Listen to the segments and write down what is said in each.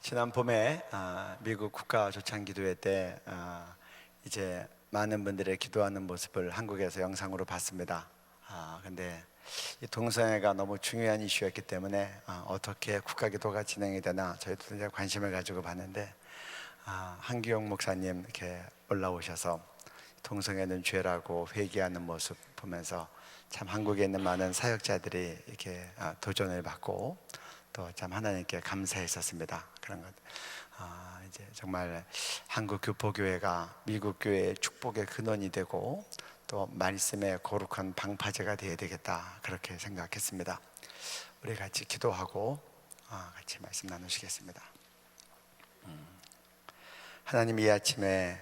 지난 봄에 미국 국가조찬기도회 때 이제 많은 분들의 기도하는 모습을 한국에서 영상으로 봤습니다. 근데 이 동성애가 너무 중요한 이슈였기 때문에 어떻게 국가기도가 진행이 되나 저희도 이제 관심을 가지고 봤는데 한기용 목사님 이렇게 올라오셔서 동성애는 죄라고 회개하는 모습 보면서 참 한국에 있는 많은 사역자들이 이렇게 도전을 받고 또 참 하나님께 감사했었습니다. 그런 것 이제 정말 한국 교포교회가 미국 교회의 축복의 근원이 되고 또 말씀의 거룩한 방파제가 되어야 되겠다 그렇게 생각했습니다. 우리 같이 기도하고 같이 말씀 나누시겠습니다. 하나님, 이 아침에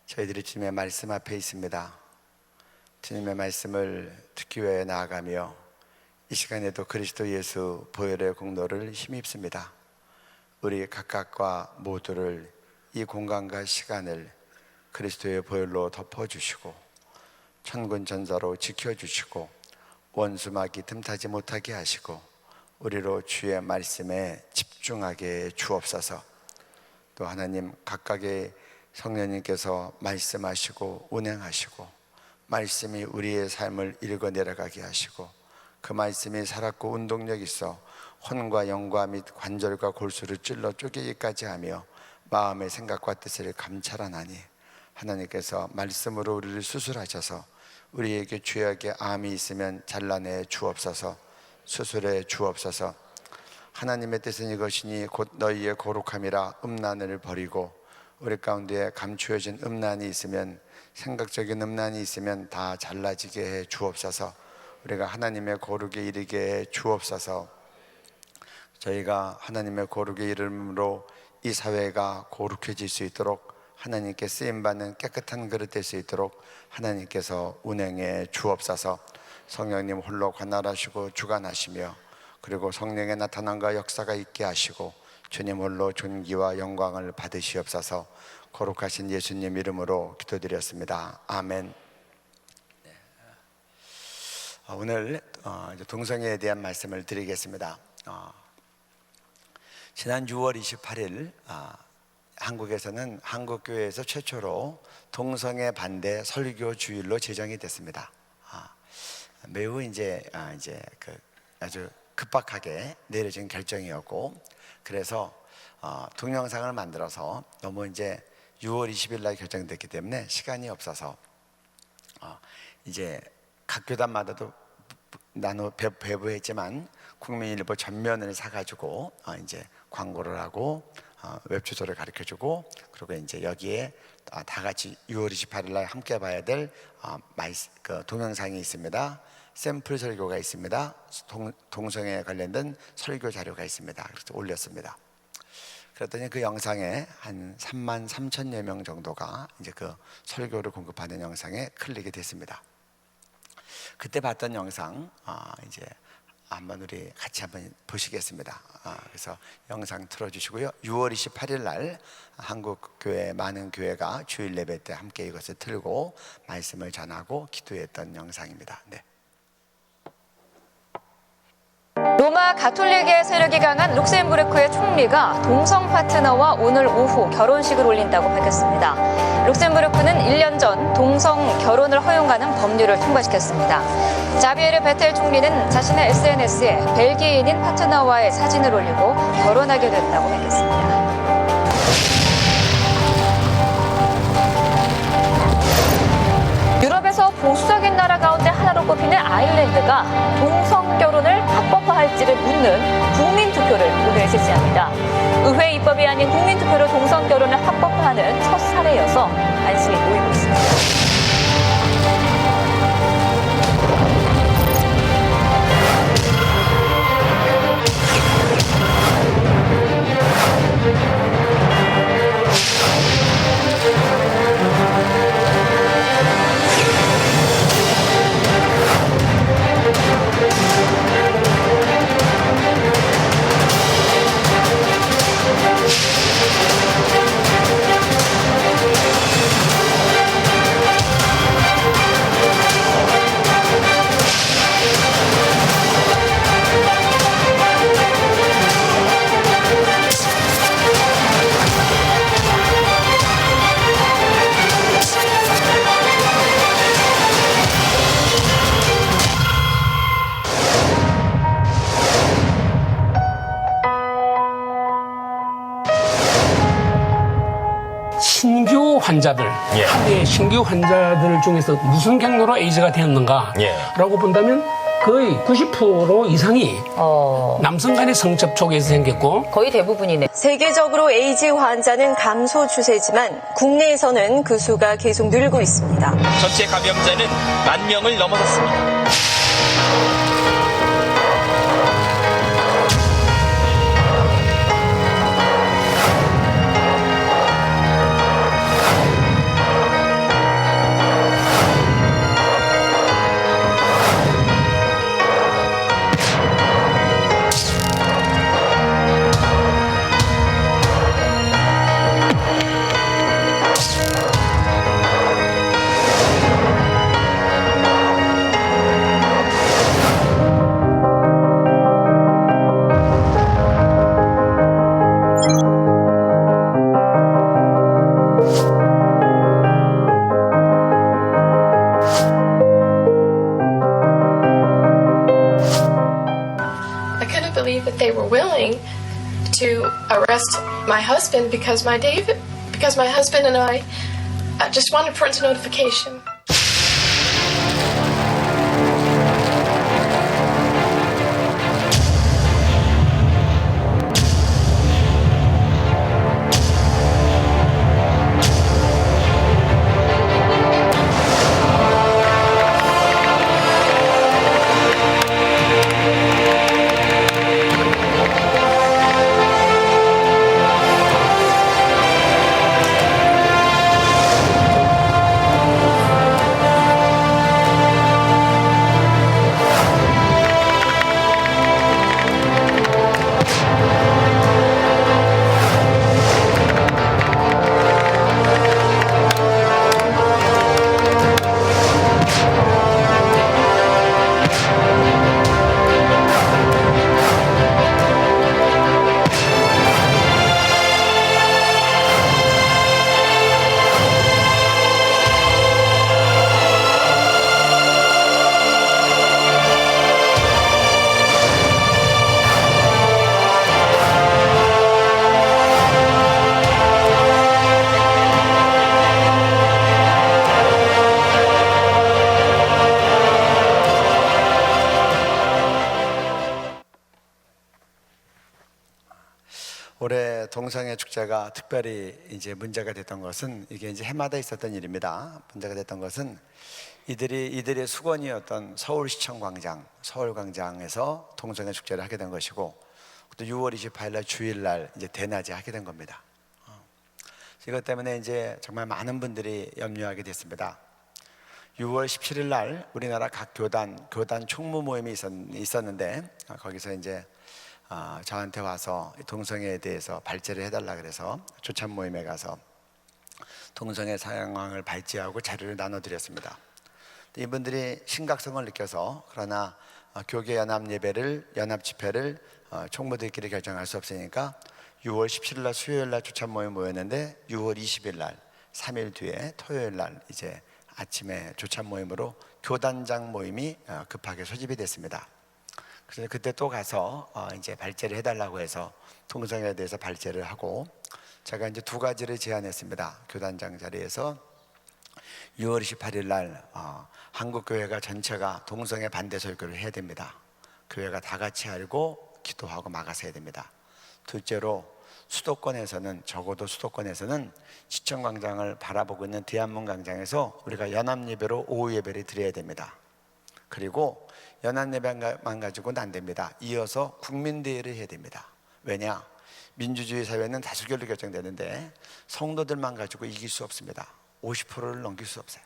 저희들이 주님의 말씀 앞에 있습니다. 주님의 말씀을 듣기 위해 나아가며 이 시간에도 그리스도 예수 보혈의 공로를 힘입습니다. 우리 각각과 모두를 이 공간과 시간을 그리스도의 보혈로 덮어주시고 천군 전사로 지켜주시고 원수마귀 틈타지 못하게 하시고 우리로 주의 말씀에 집중하게 주옵소서. 또 하나님, 각각의 성령님께서 말씀하시고 운행하시고 말씀이 우리의 삶을 읽어 내려가게 하시고 그 말씀이 살았고 운동력 있어 혼과 영과 및 관절과 골수를 찔러 쪼개기까지 하며 마음의 생각과 뜻을 감찰하나니 하나님께서 말씀으로 우리를 수술하셔서 우리에게 죄악의 암이 있으면 잘라내 주옵소서. 수술해 주옵소서. 하나님의 뜻은 이것이니 곧 너희의 거룩함이라. 음란을 버리고 우리 가운데 감추어진 음란이 있으면, 생각적인 음란이 있으면 다 잘라지게 해 주옵소서. 우리가 하나님의 거룩에 이르게 해 주옵소서. 저희가 하나님의 거룩에 이름으로 이 사회가 거룩해질 수 있도록, 하나님께 쓰임받는 깨끗한 그릇 될 수 있도록 하나님께서 운행해 주옵소서. 성령님 홀로 관할하시고 주관하시며 그리고 성령의 나타남과 역사가 있게 하시고 주님 홀로 존귀와 영광을 받으시옵소서. 거룩하신 예수님 이름으로 기도드렸습니다. 아멘. 오늘 동성애에 대한 말씀을 드리겠습니다. 지난 6월 28일 한국에서는 한국교회에서 최초로 동성애 반대 설교 주일로 제정이 됐습니다. 매우 아주 급박하게 내려진 결정이었고, 그래서 동영상을 만들어서 너무 이제 6월 20일 날 결정됐기 때문에 시간이 없어서 이제 각 교단마다도 배부했지만 국민일보 전면을 사가지고 이제 광고를 하고 웹주소를 가르쳐주고, 그리고 이제 여기에 다 같이 6월 28일 날 함께 봐야 될 동영상이 있습니다. 샘플 설교가 있습니다. 동성애에 관련된 설교 자료가 있습니다. 그래서 올렸습니다. 그랬더니 그 영상에 한 3만 3천여 명 정도가 이제 그 설교를 공급하는 영상에 클릭이 됐습니다. 그때 봤던 영상 이제 한번 우리 같이 한번 보시겠습니다. 그래서 영상 틀어주시고요. 6월 28일 날 한국 교회 많은 교회가 주일 예배 때 함께 이것을 틀고 말씀을 전하고 기도했던 영상입니다. 네. 로마 가톨릭의 세력이 강한 룩셈부르크의 총리가 동성 파트너와 오늘 오후 결혼식을 올린다고 밝혔습니다. 룩셈부르크는 1년 전 동성 결혼을 허용하는 법률을 통과시켰습니다. 자비에르 베텔 총리는 자신의 SNS에 벨기에인인 파트너와의 사진을 올리고 결혼하게 됐다고 밝혔습니다. 유럽에서 보수적인 나라 가운데 하나로 꼽히는 아일랜드가 동성 결혼을 합법화할지를 묻는 국민투표를 오늘 실시합니다. 의회 입법이 아닌 국민투표로 동성 결혼을 합법화하는 첫 사례여서 관심이 모이고 있습니다. 환자들, 예. 하루에 신규 환자들 중에서 무슨 경로로 에이즈가 되었는가라고 예. 본다면 거의 90% 이상이 남성 간의 성접촉에서 생겼고 거의 대부분이네. 세계적으로 에이즈 환자는 감소 추세지만 국내에서는 그 수가 계속 늘고 있습니다. 전체 감염자는 10,000명을 넘어섰습니다. I couldn't believe that they were willing to arrest my husband because my husband and I just wanted parental notification. 올해 동성애 축제가 특별히 이제 문제가 됐던 것은 이게 이제 해마다 있었던 일입니다. 문제가 됐던 것은 이들의 수건이었던 서울시청 광장, 서울광장에서 동성애 축제를 하게 된 것이고, 또 6월 28일 날 주일날 이제 대낮에 하게 된 겁니다. 이것 때문에 이제 정말 많은 분들이 염려하게 됐습니다. 6월 17일 날 우리나라 각 교단 총무 모임이 있었는데, 거기서 이제 저한테 와서 동성애에 대해서 발제를 해달라 그래서 조찬 모임에 가서 동성애 상황을 발제하고 자료를 나눠드렸습니다. 이분들이 심각성을 느껴서, 그러나 교계 연합 예배를, 연합 집회를 총무들끼리 결정할 수 없으니까 6월 17일 날 수요일 날 조찬 모임 모였는데, 6월 20일 날 3일 뒤에 토요일 날 이제 아침에 조찬 모임으로 교단장 모임이 급하게 소집이 됐습니다. 그래서 그때 또 가서 이제 발제를 해달라고 해서 동성애에 대해서 발제를 하고, 제가 이제 두 가지를 제안했습니다. 교단장 자리에서 6월 28일 날 한국교회가 전체가 동성애 반대 설교를 해야 됩니다. 교회가 다 같이 알고 기도하고 막아서 해야 됩니다. 둘째로 수도권에서는, 적어도 수도권에서는 시청광장을 바라보고 있는 대한문 광장에서 우리가 연합예배로 오후 예배를 드려야 됩니다. 그리고 연합예배만 가지고는 안 됩니다. 이어서 국민대회를 해야 됩니다. 왜냐? 민주주의 사회는 다수결로 결정되는데 성도들만 가지고 이길 수 없습니다. 50%를 넘길 수 없어요.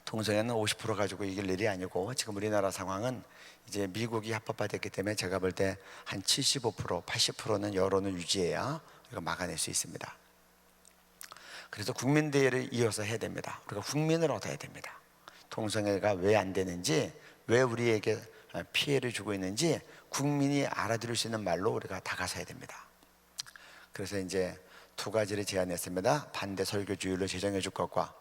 동성애는 50% 가지고 이길 일이 아니고, 지금 우리나라 상황은 이제 미국이 합법화됐기 때문에 제가 볼 때 한 75%, 80%는 여론을 유지해야 이거 막아낼 수 있습니다. 그래서 국민대회를 이어서 해야 됩니다. 우리가 국민을 얻어야 됩니다. 동성애가 왜 안 되는지, 왜 우리에게 피해를 주고 있는지 국민이 알아들을 수 있는 말로 우리가 다가서야 됩니다. 그래서 이제 두 가지를 제안했습니다. 반대 설교 주일로 제정해 줄 것과,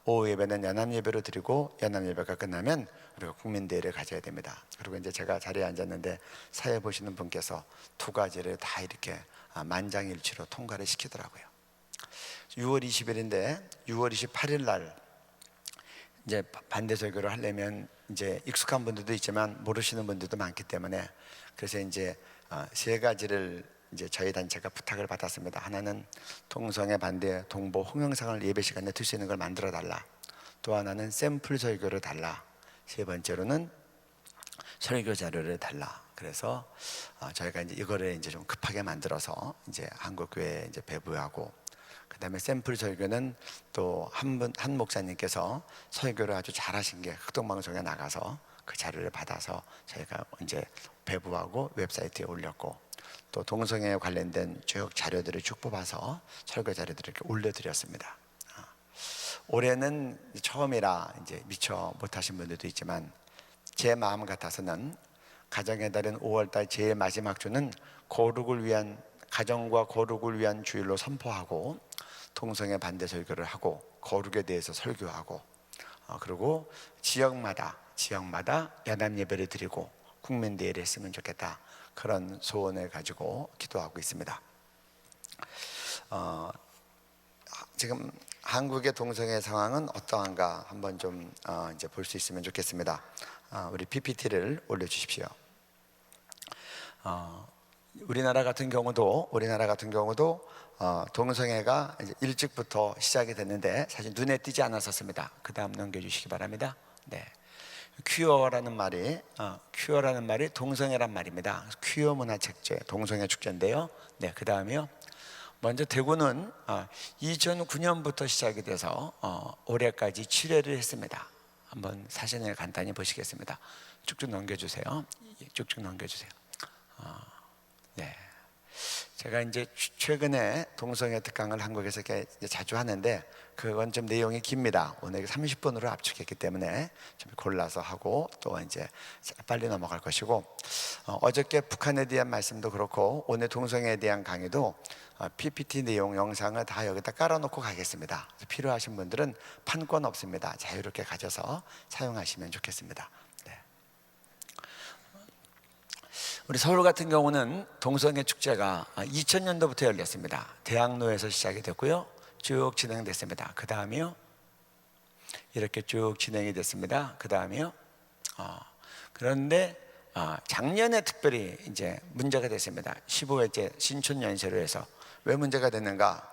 오후 예배는 연합 예배로 드리고 연합 예배가 끝나면 우리가 국민대회를 가져야 됩니다. 그리고 이제 제가 자리에 앉았는데 사회 보시는 분께서 두 가지를 다 이렇게 만장일치로 통과를 시키더라고요. 6월 20일인데 6월 28일 날 이제 반대 설교를 하려면 이제 익숙한 분들도 있지만 모르시는 분들도 많기 때문에 그래서 이제 세 가지를 이제 저희 단체가 부탁을 받았습니다. 하나는 동성애 반대 동보 홍영상을 예배 시간에 들 수 있는 걸 만들어 달라. 또 하나는 샘플 설교를 달라. 세 번째로는 설교 자료를 달라. 그래서 저희가 이제 이거를 이제 좀 급하게 만들어서 이제 한국 교회에 이제 배부하고, 그다음에 샘플 설교는 또 한 목사님께서 설교를 아주 잘하신 게 흑동방송에 나가서 그 자료를 받아서 저희가 이제 배부하고 웹사이트에 올렸고, 또 동성애에 관련된 쭉 자료들을 쭉 뽑아서 설교 자료들을 이렇게 올려드렸습니다. 올해는 처음이라 이제 미처 못하신 분들도 있지만 제 마음 같아서는 가정의 달인 5월달 제일 마지막 주는 거룩을 위한, 가정과 거룩을 위한 주일로 선포하고 동성애 반대 설교를 하고 거룩에 대해서 설교하고, 그리고 지역마다 야담 예배를 드리고 국민 대회를 했으면 좋겠다, 그런 소원을 가지고 기도하고 있습니다. 지금 한국의 동성애 상황은 어떠한가 한번 좀 이제 볼 수 있으면 좋겠습니다. 우리 PPT를 올려주십시오. 우리나라 같은 경우도 동성애가 이제 일찍부터 시작이 됐는데 사실 눈에 띄지 않았었습니다. 그 다음 넘겨주시기 바랍니다. 네. 퀴어라는 말이 동성애란 말입니다. 퀴어 문화축제, 동성애 축제인데요. 네, 그 다음이요. 먼저 대구는 2009년부터 시작이 돼서 올해까지 7회를 했습니다. 한번 사진을 간단히 보시겠습니다. 쭉쭉 넘겨주세요. 쭉쭉 넘겨주세요. 네. 제가 이제 최근에 동성애 특강을 한국에서 이렇게 자주 하는데 그건 좀 내용이 깁니다. 오늘 30분으로 압축했기 때문에 좀 골라서 하고 또 이제 빨리 넘어갈 것이고, 어저께 북한에 대한 말씀도 그렇고 오늘 동성애에 대한 강의도 PPT 내용 영상을 다 여기다 깔아놓고 가겠습니다. 필요하신 분들은 판권 없습니다. 자유롭게 가져서 사용하시면 좋겠습니다. 네. 우리 서울 같은 경우는 동성애 축제가 2000년도부터 열렸습니다. 대학로에서 시작이 됐고요, 쭉 진행됐습니다. 그 다음이요, 이렇게 쭉 진행이 됐습니다. 그 다음이요. 그런데 작년에 특별히 이제 문제가 됐습니다. 15회째 신촌 연세로 해서. 왜 문제가 됐는가?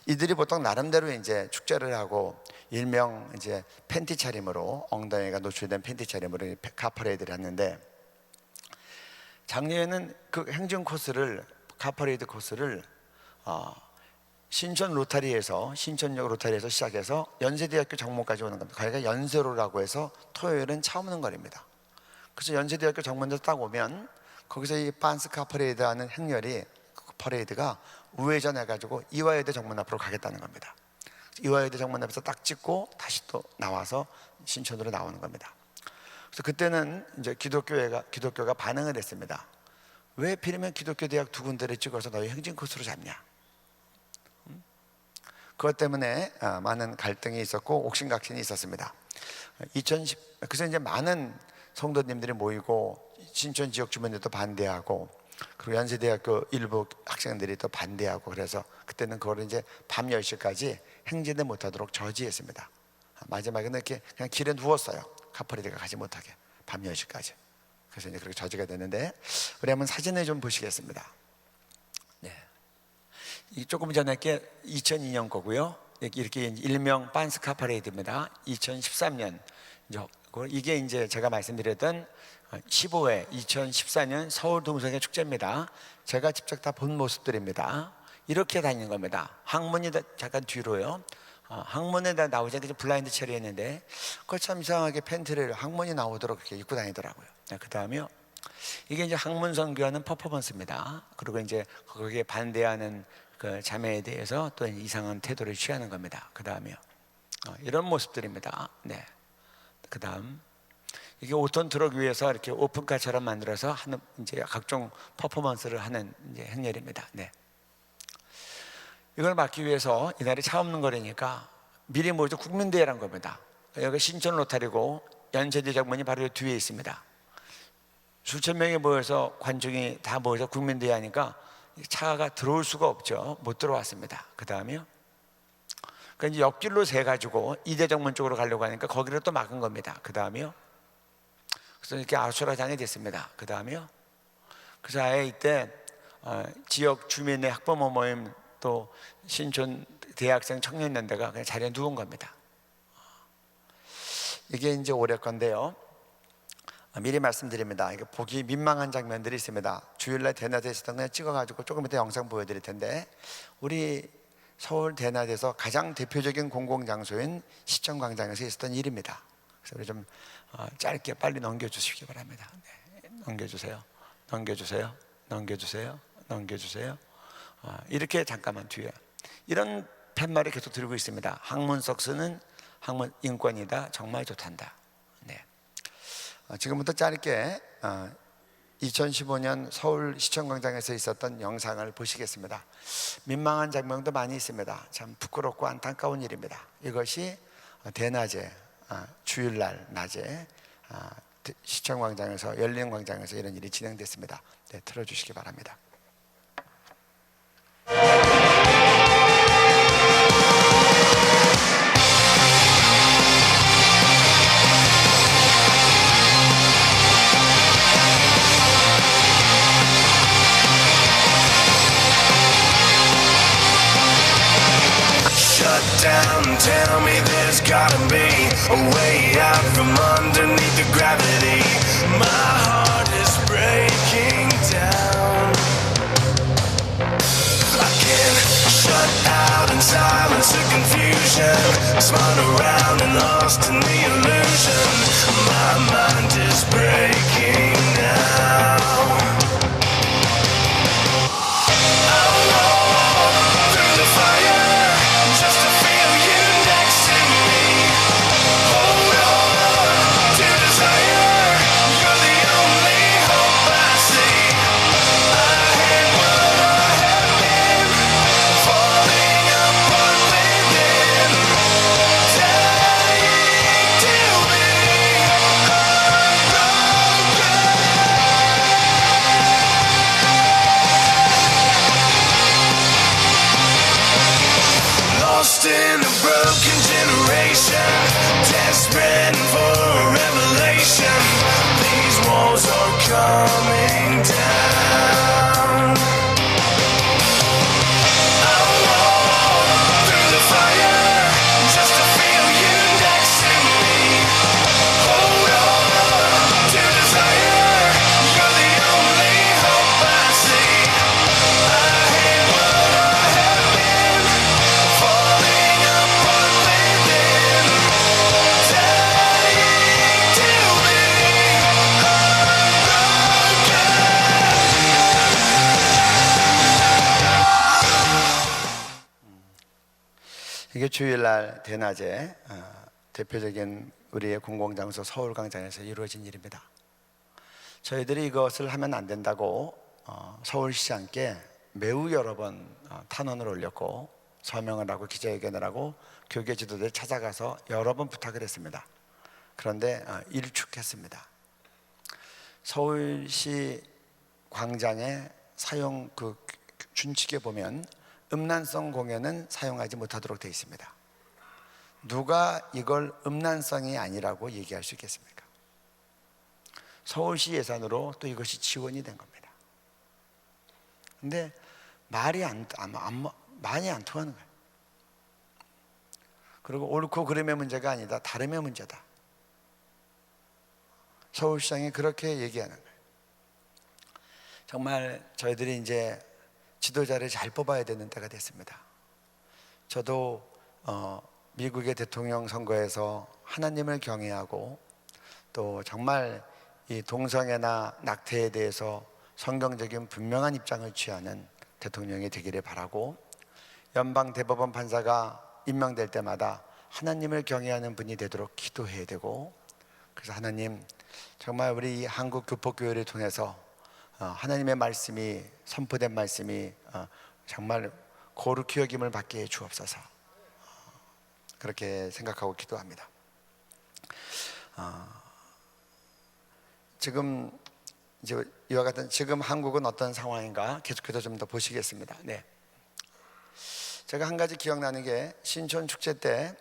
이들이 보통 나름대로 이제 축제를 하고 일명 이제 팬티 차림으로, 엉덩이가 노출된 팬티 차림으로 카퍼레이드를 했는데, 작년에는 그 행정 코스를, 카퍼레이드 코스를 신촌역 로타리에서 시작해서 연세대학교 정문까지 오는 겁니다. 거기가 연세로라고 해서 토요일은 차 없는 거리입니다. 그래서 연세대학교 정문에서 딱 오면 거기서 이 빤스 카퍼레이드 하는 행렬이, 그 퍼레이드가 우회전 해가지고 이화여대 정문 앞으로 가겠다는 겁니다. 이화여대 정문 앞에서 딱 찍고 다시 또 나와서 신촌으로 나오는 겁니다. 그래서 그때는 이제 기독교가 반응을 했습니다. 왜 필이면 기독교 대학 두 군데를 찍어서 너희 행진 코스로 잡냐? 그것 때문에 많은 갈등이 있었고 옥신각신이 있었습니다. 그래서 이제 많은 성도님들이 모이고 신촌 지역 주민들도 반대하고, 그리고 연세대학교 일부 학생들이 또 반대하고, 그래서 그때는 그걸 이제 밤 10시까지 행진을 못하도록 저지했습니다. 마지막에는 이렇게 그냥 길에 누웠어요. 카퍼레이드가 가지 못하게 밤 10시까지. 그래서 이제 그렇게 저지가 됐는데, 우리 한번 사진을 좀 보시겠습니다. 네. 이 조금 전에 게 2002년 거고요. 이렇게 일명 빤스 카퍼레이드입니다. 2013년 이게 이제 제가 말씀드렸던 15회 2014년 서울 동성애 축제입니다. 제가 직접 다 본 모습들입니다. 이렇게 다니는 겁니다. 항문이 잠깐 뒤로요. 항문에 다 나오지 않게 블라인드 처리했는데, 그거 참 이상하게 팬티를 항문이 나오도록 그렇게 입고 다니더라고요. 그 다음에요, 이게 이제 항문 선교하는 퍼포먼스입니다. 그리고 이제 거기에 반대하는 그 자매에 대해서 또 이상한 태도를 취하는 겁니다. 그 다음에요, 이런 모습들입니다. 네. 그 다음, 이게 5톤 트럭 위에서 이렇게 오픈카처럼 만들어서 하는 이제 각종 퍼포먼스를 하는 이제 행렬입니다. 네. 이걸 막기 위해서 이날이 차 없는 거리니까 미리 모여서 국민대회란 겁니다. 여기 신촌 로타리고 연세대 정문이 바로 뒤에 있습니다. 수천 명이 모여서 관중이 다 모여서 국민대회 하니까 차가 들어올 수가 없죠. 못 들어왔습니다. 그 다음에요, 그러니까 이제 옆길로 세 가지고 이대정문 쪽으로 가려고 하니까 거기를 또 막은 겁니다. 그 다음이요. 그래서 이렇게 아수라장이 됐습니다. 그 다음이요. 그래서 아예 이때 지역 주민의 학부모 모임 또 신촌 대학생 청년연대가 그냥 자리에 누운 겁니다. 이게 이제 올해 건데요. 미리 말씀드립니다. 이게 보기 민망한 장면들이 있습니다. 주일날 대낮에 있었던 거 찍어가지고 조금 이따 영상 보여드릴 텐데, 우리 서울 대낮에서 가장 대표적인 공공장소인 시청광장에서 있었던 일입니다. 그래서 우리 좀 짧게 빨리 넘겨주시기 바랍니다. 네, 넘겨주세요. 넘겨주세요. 넘겨주세요. 넘겨주세요. 이렇게 잠깐만 뒤에 이런 팻말을 계속 들고 있습니다. 학문석 쓰는 학문 인권이다. 정말 좋단다. 네. 지금부터 짧게 2015년 서울 시청광장에서 있었던 영상을 보시겠습니다. 민망한 장면도 많이 있습니다. 참 부끄럽고 안타까운 일입니다. 이것이 대낮에 주일날 낮에 시청광장에서 열린 광장에서 이런 일이 진행됐습니다. 네, 틀어주시기 바랍니다. Down, tell me there's gotta be a way out from underneath the gravity. My heart is breaking down. I can shut out in silence the confusion, spun around and lost in the illusion. My mind is breaking now. I'll walk through the fire just to feel you next to me. Hold on to desire. You're the only hope I see. I hate what I have been, falling apart within, dying to be unbroken. Lost in a broken generation, desperate for a revelation. These walls are coming down. I'll walk through the fire just to feel you next to me. Hold on to desire. You're the only hope I see. I hate what I have been, falling apart within, dying to be 이게 주일날 대낮에 대표적인 우리의 공공장소 서울광장에서 이루어진 일입니다. 저희들이 이것을 하면 안 된다고 서울시장께 매우 여러 번 탄원을 올렸고 서명을 하고 기자회견을 하고 교계 지도자를 찾아가서 여러 번 부탁을 했습니다. 그런데 일축했습니다. 서울시 광장의 사용 그 준칙에 보면 음란성 공연은 사용하지 못하도록 되어 있습니다. 누가 이걸 음란성이 아니라고 얘기할 수 있겠습니까? 서울시 예산으로 또 이것이 지원이 된 겁니다. 근데 말이 많이 안 통하는 거예요. 그리고 옳고 그름의 문제가 아니다, 다름의 문제다. 서울시장이 그렇게 얘기하는 거예요. 정말 저희들이 이제 지도자를 잘 뽑아야 되는 때가 됐습니다. 저도 미국의 대통령 선거에서 하나님을 경외하고 또 정말 이 동성애나 낙태에 대해서 성경적인 분명한 입장을 취하는 대통령이 되기를 바라고, 연방 대법원 판사가 임명될 때마다 하나님을 경외하는 분이 되도록 기도해야 되고, 그래서 하나님 정말 우리 한국 교포교회를 통해서 하나님의 말씀이, 선포된 말씀이 정말 거룩히 여김을 받게 해 주옵소서. 그렇게 생각하고 기도합니다. 지금 이제 이와 같은 지금 한국은 어떤 상황인가 계속해서 좀 더 보시겠습니다. 네. 제가 한 가지 기억나는 게 신촌 축제 때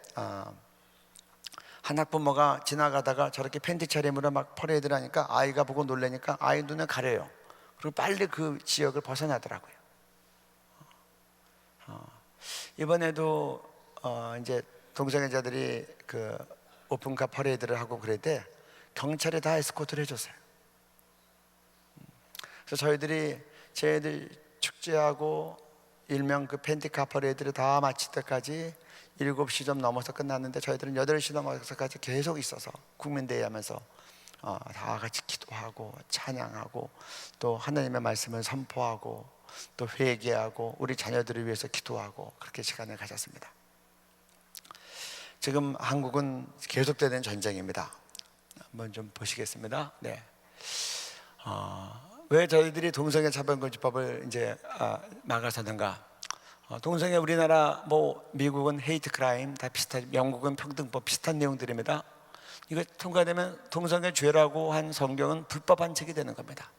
한 학부모가 지나가다가 저렇게 팬티 차림으로 막 퍼레이드를 하니까 아이가 보고 놀라니까 아이 눈을 가려요. 그리고 빨리 그 지역을 벗어나더라고요. 이번에도 이제 동성애자들이 그 오픈카 퍼레이드를 하고 그럴 때 경찰이 다 에스코트를 해줬어요. 그래서 저희들이 쟤들 축제하고 일명 그 팬티카 퍼레이드를 다 마칠 때까지 7시 좀 넘어서 끝났는데 저희들은 8시 넘어서까지 계속 있어서 국민대회 하면서 다 같이 기도하고 찬양하고 또 하나님의 말씀을 선포하고 또 회개하고 우리 자녀들을 위해서 기도하고 그렇게 시간을 가졌습니다. 지금 한국은 계속되는 전쟁입니다. 한번 좀 보시겠습니다. 네. 왜 저희들이 동성애 차별금지법을 이제 막아서는가? 동성애 우리나라 뭐 미국은 헤이트 크라임 다 비슷하죠. 영국은 평등법 비슷한 내용들입니다. 이거 통과되면 동성애 죄라고 한 성경은 불법한 책이 되는 겁니다.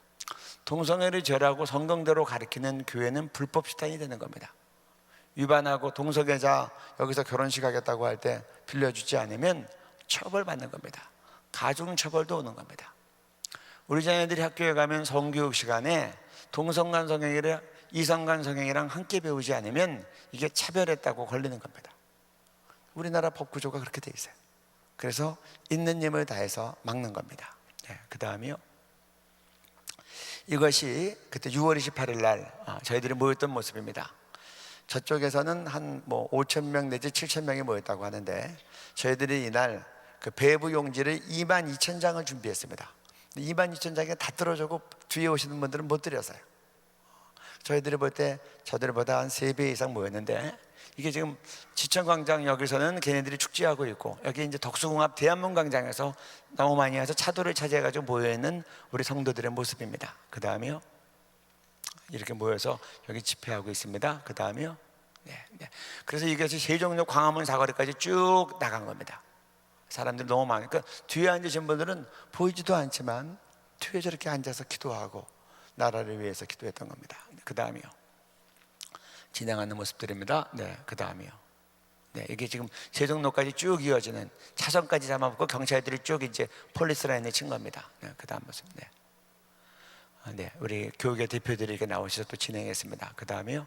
동성애를 죄라고 성경대로 가르치는 교회는 불법 시단이 되는 겁니다. 위반하고 동성애자 여기서 결혼식 하겠다고 할 때 빌려주지 않으면 처벌받는 겁니다. 가중처벌도 오는 겁니다. 우리 자녀들이 학교에 가면 성교육 시간에 동성간 성행위를 이성간 성행위랑 함께 배우지 않으면 이게 차별했다고 걸리는 겁니다. 우리나라 법 구조가 그렇게 돼 있어요. 그래서 있는 힘을 다해서 막는 겁니다. 네, 그 다음이요. 이것이 그때 6월 28일 날 저희들이 모였던 모습입니다. 저쪽에서는 한 뭐 5천 명 내지 7천 명이 모였다고 하는데 저희들이 이날 그 배부 용지를 22,000장을 준비했습니다. 22,000장이 다 떨어지고 뒤에 오시는 분들은 못 드렸어요. 저희들이 볼 때 저들보다 한 3배 이상 모였는데 이게 지금 지천광장 여기서는 걔네들이 축제하고 있고 여기 이제 덕수궁합 대한문광장에서 너무 많이 와서 차도를 차지해가지고 모여있는 우리 성도들의 모습입니다. 그 다음이요. 이렇게 모여서 여기 집회하고 있습니다. 그 다음이요. 네. 그래서 이것이 세종역 광화문 사거리까지 쭉 나간 겁니다. 사람들이 너무 많으니까 뒤에 앉으신 분들은 보이지도 않지만 뒤에 저렇게 앉아서 기도하고 나라를 위해서 기도했던 겁니다. 그 다음이요. 진행하는 모습들입니다. 네, 그 다음이요. 네, 이게 지금 세종로까지 쭉 이어지는 차선까지 잡아먹고 경찰들이 쭉 이제 폴리스 라인에 친 겁니다. 네, 그 다음 모습. 네. 네, 우리 교육의 대표들이 이렇게 나오셔서 또 진행했습니다. 그 다음이요.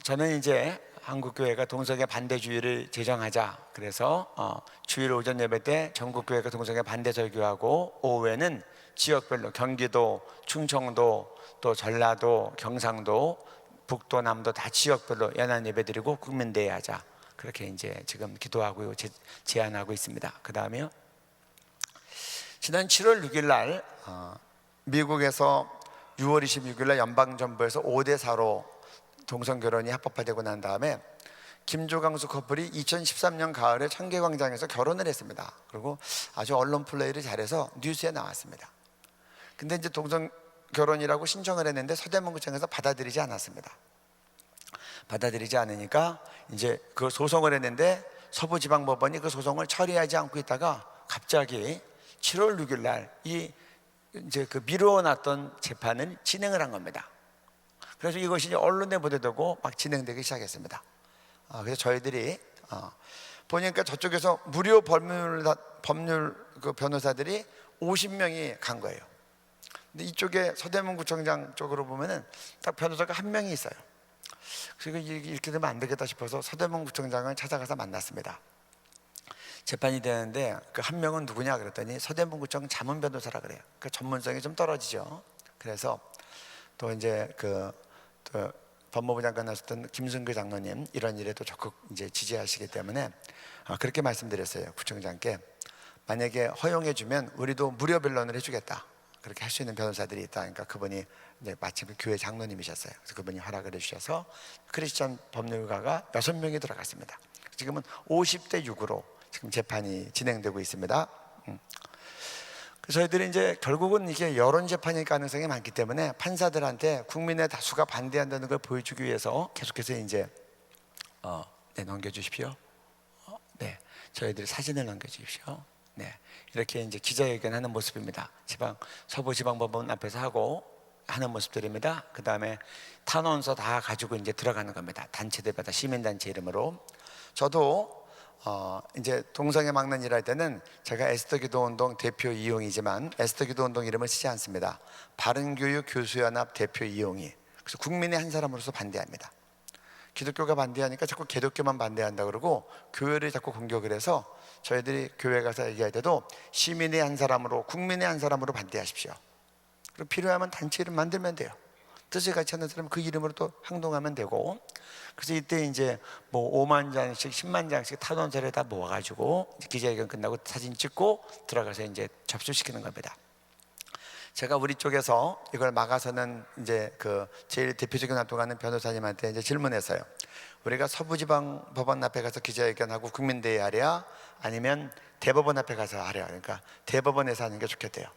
저는 이제 한국교회가 동성애 반대주의를 제정하자. 그래서 주일 오전 예배 때 전국교회가 동성애 반대 설교하고 오후에는 지역별로 경기도, 충청도, 또 전라도, 경상도, 북도, 남도 다 지역별로 연합 예배 드리고 국민대회 하자. 그렇게 이제 지금 기도하고 제안하고 있습니다. 그 다음에요. 지난 7월 6일 날 미국에서 6월 26일 날 연방정부에서 5대4로 동성결혼이 합법화되고 난 다음에 김조강수 커플이 2013년 가을에 청계광장에서 결혼을 했습니다. 그리고 아주 언론 플레이를 잘해서 뉴스에 나왔습니다. 근데 이제 동성결혼이라고 신청을 했는데 서대문구청에서 받아들이지 않았습니다. 받아들이지 않으니까 이제 그 소송을 했는데 서부지방법원이 그 소송을 처리하지 않고 있다가 갑자기 7월 6일 날 이제 그 미루어놨던 재판을 진행을 한 겁니다. 그래서 이것이 이제 언론에 보도되고 막 진행되기 시작했습니다. 그래서 저희들이 보니까 저쪽에서 무료 법률 그 변호사들이 50명이 간 거예요. 근데 이쪽에 서대문구청장 쪽으로 보면은 딱 변호사가 한 명이 있어요. 그래서 이렇게 되면 안 되겠다 싶어서 서대문구청장을 찾아가서 만났습니다. 재판이 되는데 그 한 명은 누구냐 그랬더니 서대문구청 자문 변호사라 그래요. 그 전문성이 좀 떨어지죠. 그래서 또 이제 또 법무부 장관 하셨던 김승규 장로님 이런 일에 또 적극 이제 지지하시기 때문에 그렇게 말씀드렸어요. 구청장께 만약에 허용해주면 우리도 무료 변론을 해주겠다. 그렇게 할 수 있는 변호사들이 있다. 그러니까 그분이 이제 마침 교회 장로님이셨어요. 그래서 그분이 허락을 해주셔서 크리스천 법률가가 6명이 들어갔습니다. 지금은 50대 6으로 지금 재판이 진행되고 있습니다. 그래서 저희들이 이제 결국은 이게 여론 재판일 가능성이 많기 때문에 판사들한테 국민의 다수가 반대한다는 걸 보여주기 위해서 계속해서 이제 네, 넘겨주십시오. 네, 저희들이 사진을 넘겨주십시오. 네, 이렇게 이제 기자회견하는 모습입니다. 서부지방법원 앞에서 하고 하는 모습들입니다. 그 다음에 탄원서 다 가지고 이제 들어가는 겁니다. 단체들마다 시민단체 이름으로. 저도 이제 동성애 막는 일 할 때는 제가 에스더기도운동 대표 이용이지만 에스더기도운동 이름을 쓰지 않습니다. 바른교육 교수연합 대표 이용이. 그래서 국민의 한 사람으로서 반대합니다. 기독교가 반대하니까 자꾸 기독교만 반대한다 그러고 교회를 자꾸 공격을 해서 저희들이 교회 가서 얘기할 때도 시민의 한 사람으로, 국민의 한 사람으로 반대하십시오. 그리고 필요하면 단체 이름 만들면 돼요. 뜻을 같이 하는 사람은 그 이름으로 또 행동하면 되고. 그래서 이때 이제 뭐 5만 장씩 10만 장씩 탄원서를 다 모아가지고 기자회견 끝나고 사진 찍고 들어가서 이제 접수시키는 겁니다. 제가 우리 쪽에서 이걸 막아서는 이제 그 제일 대표적인 활동하는 변호사님한테 이제 질문했어요. 우리가 서부지방법원 앞에 가서 기자회견하고 국민대회 하랴, 아니면 대법원 앞에 가서 하랴. 그러니까 대법원에서 하는 게 좋겠대요.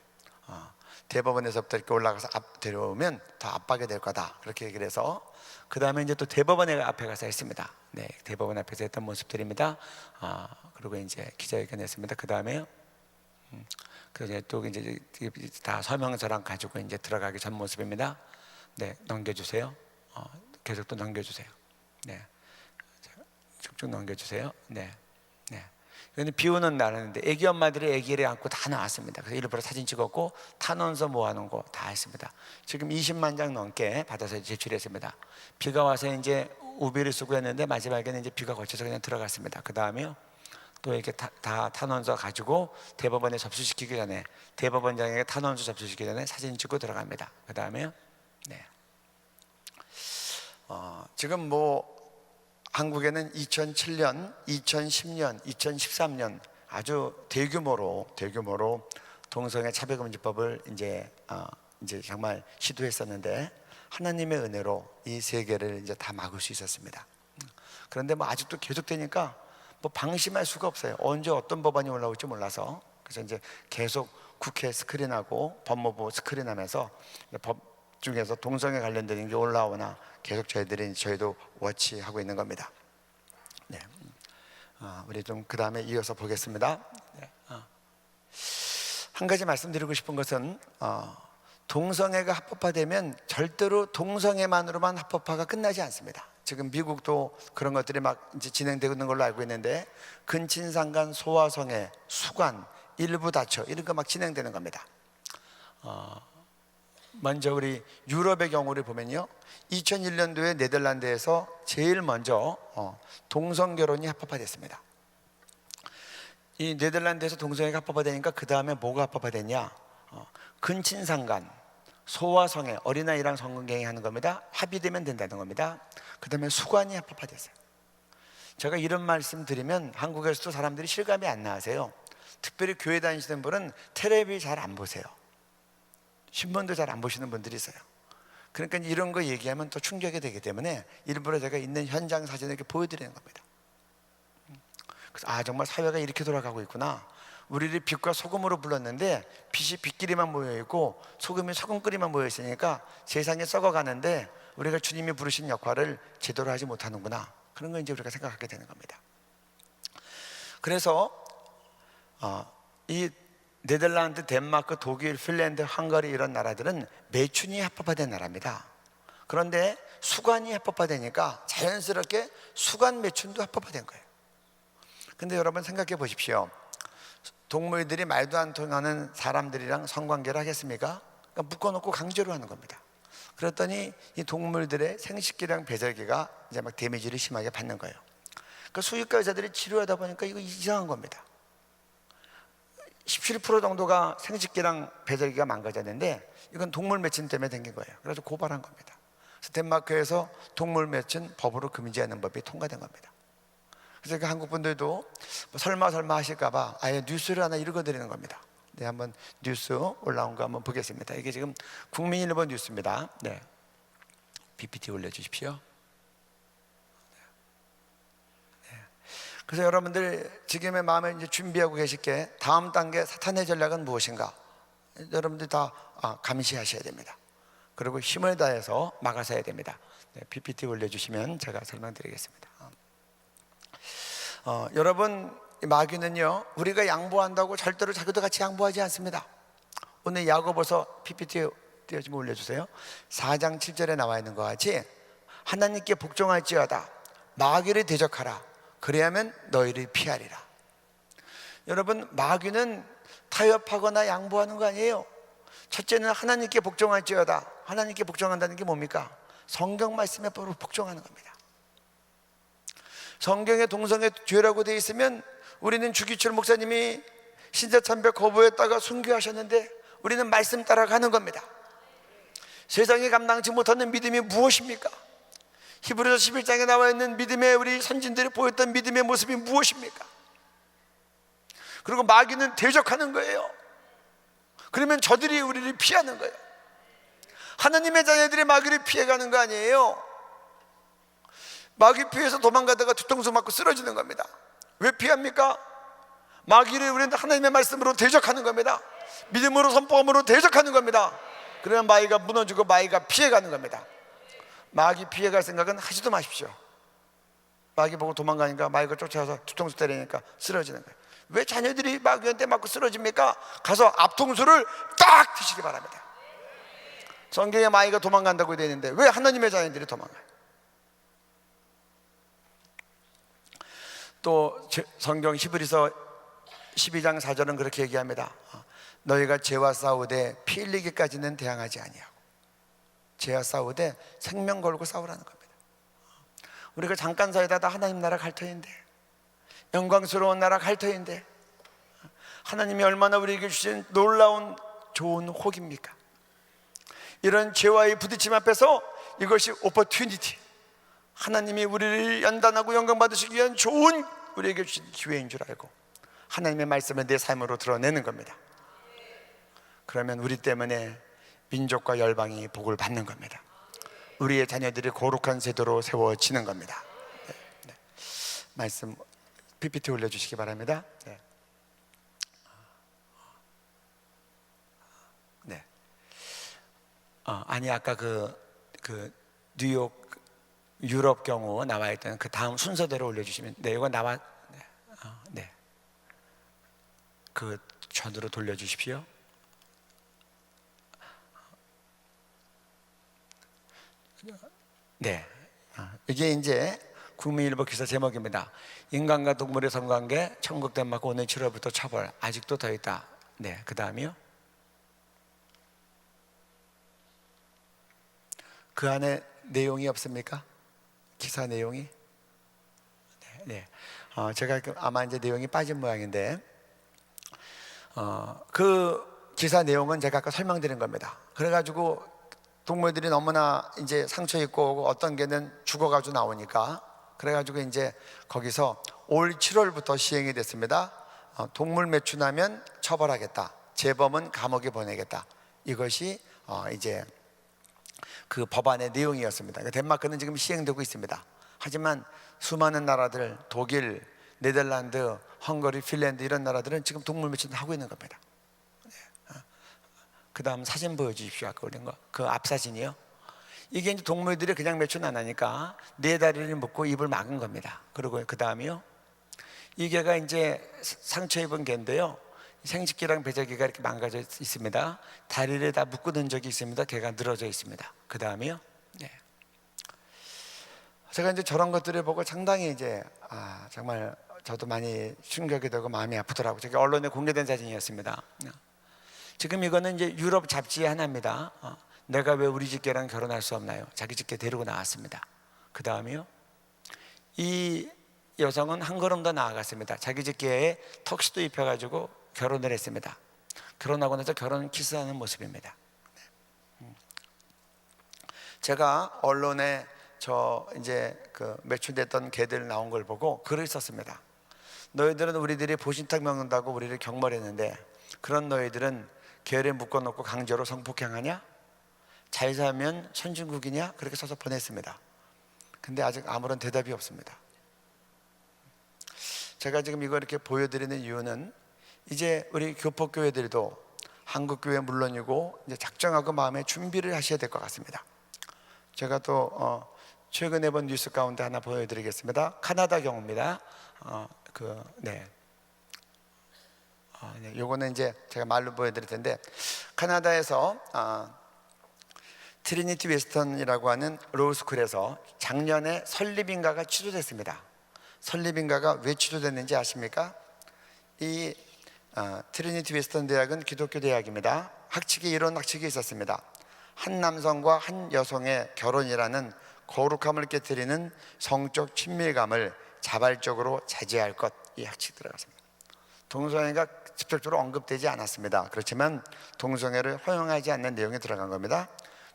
대법원에서부터 이렇게 올라가서 데려오면 더 압박이 될 거다, 그렇게 얘기를 해서 그 다음에 이제 또 대법원 앞에 가서 했습니다. 네, 대법원 앞에서 했던 모습들입니다. 그리고 이제 기자회견했습니다. 그 다음에 그래서 또 이제 다 서명서랑 가지고 이제 들어가기 전 모습입니다. 네, 넘겨주세요. 계속 또 넘겨주세요. 네, 쭉쭉 넘겨주세요. 네, 네. 여기는 비 오는 날이었는데 애기 엄마들이 애기를 안고 다 나왔습니다. 그래서 일부러 사진 찍었고 탄원서 모아놓은 거 다 했습니다. 지금 20만 장 넘게 받아서 제출했습니다. 비가 와서 이제 우비를 쓰고 했는데 마지막에는 이제 비가 거쳐서 그냥 들어갔습니다. 그 다음에요, 또 이렇게 다 탄원서 가지고 대법원에 접수시키기 전에, 대법원장에게 탄원서 접수시키기 전에 사진 찍고 들어갑니다. 그 다음에요, 네. 지금 뭐 한국에는 2007년, 2010년, 2013년 아주 대규모로 동성애 차별금지법을 이제 정말 시도했었는데 하나님의 은혜로 이 세계를 이제 다 막을 수 있었습니다. 그런데 뭐 아직도 계속되니까 뭐 방심할 수가 없어요. 언제 어떤 법안이 올라올지 몰라서. 그래서 이제 계속 국회 스크린하고 법무부 스크린하면서 법 중에서 동성애 관련된 게 올라오나 계속 저희도 워치하고 있는 겁니다. 네, 우리 좀 그 다음에 이어서 보겠습니다. 네, 한 가지 말씀드리고 싶은 것은 동성애가 합법화되면 절대로 동성애만으로만 합법화가 끝나지 않습니다. 지금 미국도 그런 것들이 막 이제 진행되고 있는 걸로 알고 있는데 근친상간, 소아성애, 수관, 일부 다처 이런 거 막 진행되는 겁니다. 먼저 우리 유럽의 경우를 보면요, 2001년도에 네덜란드에서 제일 먼저 동성결혼이 합법화됐습니다. 이 네덜란드에서 동성애가 합법화되니까 그 다음에 뭐가 합법화됐냐? 근친상간, 소아성애, 어린아이랑 성관계 하는 겁니다. 합의되면 된다는 겁니다. 그 다음에 수관이 합법화됐어요. 제가 이런 말씀 드리면 한국에서도 사람들이 실감이 안 나세요. 특별히 교회 다니시는 분은 텔레비 잘 안 보세요. 신문도 잘 안 보시는 분들이 있어요. 그러니까 이런 거 얘기하면 또 충격이 되기 때문에 일부러 제가 있는 현장 사진을 이렇게 보여드리는 겁니다. 그래서 정말 사회가 이렇게 돌아가고 있구나. 우리를 빛과 소금으로 불렀는데 빛이 빛끼리만 모여있고 소금이 소금끼리만 모여있으니까 세상에 썩어가는데 우리가 주님이 부르신 역할을 제대로 하지 못하는구나. 그런 거 이제 우리가 생각하게 되는 겁니다. 그래서 이 네덜란드, 덴마크, 독일, 핀란드, 헝가리 이런 나라들은 매춘이 합법화된 나라입니다. 그런데 수관이 합법화되니까 자연스럽게 수관 매춘도 합법화된 거예요. 근데 여러분 생각해 보십시오. 동물들이 말도 안 통하는 사람들이랑 성관계를 하겠습니까? 그러니까 묶어놓고 강제로 하는 겁니다. 그랬더니 이 동물들의 생식기랑 배설기가 이제 막 데미지를 심하게 받는 거예요. 그러니까 수의과 의사들이 치료하다 보니까 이거 이상한 겁니다. 17% 정도가 생식기랑 배설기가 망가졌는데 이건 동물 매춘 때문에 생긴 거예요. 그래서 고발한 겁니다. 그래서 덴마크에서 동물 매춘 법으로 금지하는 법이 통과된 겁니다. 그래서 그 한국 분들도 뭐 설마 하실까봐 아예 뉴스를 하나 읽어드리는 겁니다. 네, 한번 뉴스 올라온 거 한번 보겠습니다. 이게 지금 국민일보 뉴스입니다. 네, PPT 올려주십시오. 그래서 여러분들 지금의 마음에 이제 준비하고 계실 게 다음 단계 사탄의 전략은 무엇인가? 여러분들 다 감시하셔야 됩니다. 그리고 힘을 다해서 막아서야 됩니다. 네, PPT 올려주시면 제가 설명드리겠습니다. 여러분, 마귀는요 우리가 양보한다고 절대로 자기도 같이 양보하지 않습니다. 오늘 야고보서 PPT 띄어주면 올려주세요. 4장 7절에 나와 있는 것 같이 하나님께 복종할지어다 마귀를 대적하라 그래야면 너희를 피하리라. 여러분, 마귀는 타협하거나 양보하는 거 아니에요. 첫째는 하나님께 복종할지어다. 하나님께 복종한다는 게 뭡니까? 성경 말씀에 복종하는 겁니다. 성경에 동성애 죄라고 되어 있으면 우리는 주기철 목사님이 신자참배 거부했다가 순교하셨는데 우리는 말씀 따라가는 겁니다. 세상이 감당치 못하는 믿음이 무엇입니까? 히브리서 11장에 나와 있는 믿음의 우리 선진들이 보였던 믿음의 모습이 무엇입니까? 그리고 마귀는 대적하는 거예요. 그러면 저들이 우리를 피하는 거예요. 하나님의 자녀들이 마귀를 피해가는 거 아니에요. 마귀 피해서 도망가다가 뒤통수 맞고 쓰러지는 겁니다. 왜 피합니까? 마귀를 우리는 하나님의 말씀으로 대적하는 겁니다. 믿음으로 선포함으로 대적하는 겁니다. 그러면 마귀가 무너지고 마귀가 피해가는 겁니다. 마귀 피해갈 생각은 하지도 마십시오. 마귀 보고 도망가니까 마귀가 쫓아와서 뒤통수 때리니까 쓰러지는 거예요. 왜 자녀들이 마귀한테 맞고 쓰러집니까? 가서 앞통수를 딱 드시기 바랍니다. 성경에 마귀가 도망간다고 되어 있는데 왜 하나님의 자녀들이 도망가요? 또 성경 히브리서 12장 4절은 그렇게 얘기합니다. 너희가 죄와 싸우되 피 흘리기까지는 대항하지 아니하고. 죄와 싸우되 생명 걸고 싸우라는 겁니다. 우리가 잠깐 사이다 하나님 나라 갈 터인데, 영광스러운 나라 갈 터인데, 하나님이 얼마나 우리에게 주신 놀라운 좋은 혹입니까? 이런 죄와의 부딪힘 앞에서 이것이 오퍼튜니티, 하나님이 우리를 연단하고 영광 받으시기 위한 좋은 우리에게 주신 기회인 줄 알고 하나님의 말씀을 내 삶으로 드러내는 겁니다. 그러면 우리 때문에 민족과 열방이 복을 받는 겁니다. 우리의 자녀들이 거룩한 제도로 세워지는 겁니다. 네. 말씀 PPT 올려주시기 바랍니다. 네. 네. 아니 아까 그 뉴욕 유럽 경우 나와 있던 그 다음 순서대로 올려주시면, 네, 이거 나와, 네, 네, 그 전으로 돌려주십시오. 네, 이게 이제 국민일보 기사 제목입니다. 인간과 동물의 성관계 천국 덴마크 오늘 7월부터 처벌 아직도 더 있다. 네, 그 다음이요. 그 안에 내용이 없습니까? 기사 내용이? 네, 제가 아마 이제 내용이 빠진 모양인데, 그 기사 내용은 제가 아까 설명드린 겁니다. 그래가지고 동물들이 너무나 이제 상처 입고 어떤 개는 죽어가지고 나오니까, 그래가지고 이제 거기서 올 7월부터 시행이 됐습니다. 동물 매춘하면 처벌하겠다. 재범은 감옥에 보내겠다. 이것이 이제 그 법안의 내용이었습니다. 덴마크는 지금 시행되고 있습니다. 하지만 수많은 나라들, 독일, 네덜란드, 헝가리, 핀란드 이런 나라들은 지금 동물 매춘을 하고 있는 겁니다. 그 다음 사진 보여주십시오. 아까 올린 거. 그 앞 사진이요. 이게 이제 동물들이 그냥 매춘 안 하니까 네 다리를 묶고 입을 막은 겁니다. 그리고 그 다음이요. 이 개가 이제 상처 입은 개인데요. 생식기랑 배제기가 이렇게 망가져 있습니다. 다리를 다 묶어둔 적이 있습니다. 개가 늘어져 있습니다. 그 다음이요. 네. 제가 이제 저런 것들을 보고 상당히 이제 정말 저도 많이 충격이 되고 마음이 아프더라고요. 저게 언론에 공개된 사진이었습니다. 지금 이거는 이제 유럽 잡지의 하나입니다. 내가 왜 우리 집 개랑 결혼할 수 없나요? 자기 집 개 데리고 나왔습니다. 그 다음이요. 이 여성은 한 걸음 더 나아갔습니다. 자기 집 개에 턱시도 입혀가지고 결혼을 했습니다. 결혼하고 나서 결혼 키스하는 모습입니다. 제가 언론에 저 이제 그 매춘됐던 개들 나온 걸 보고 글을 썼습니다. 너희들은 우리들이 보신탕 먹는다고 우리를 경멸했는데 그런 너희들은 개를 묶어놓고 강제로 성폭행하냐? 잘 살면 선진국이냐? 그렇게 써서 보냈습니다. 근데 아직 아무런 대답이 없습니다. 제가 지금 이거 이렇게 보여드리는 이유는 이제 우리 교포교회들도 한국교회 물론이고 이제 작정하고 마음의 준비를 하셔야 될 것 같습니다. 제가 또 최근에 본 뉴스 가운데 하나 보여드리겠습니다. 카나다 경우입니다. 요거는 이제 제가 말로 보여드릴 텐데, 카나다에서 트리니티 웨스턴이라고 하는 로스쿨에서 작년에 설립인가가 취소됐습니다. 설립인가가 왜 취소됐는지 아십니까? 이 트리니티 웨스턴 대학은 기독교 대학입니다. 학칙에 이런 학칙이 있었습니다. 한 남성과 한 여성의 결혼이라는 거룩함을 깨뜨리는 성적 친밀감을 자발적으로 자제할 것, 이 학칙이 들어갔습니다. 동성애가 직접적으로 언급되지 않았습니다. 그렇지만 동성애를 허용하지 않는 내용이 들어간 겁니다.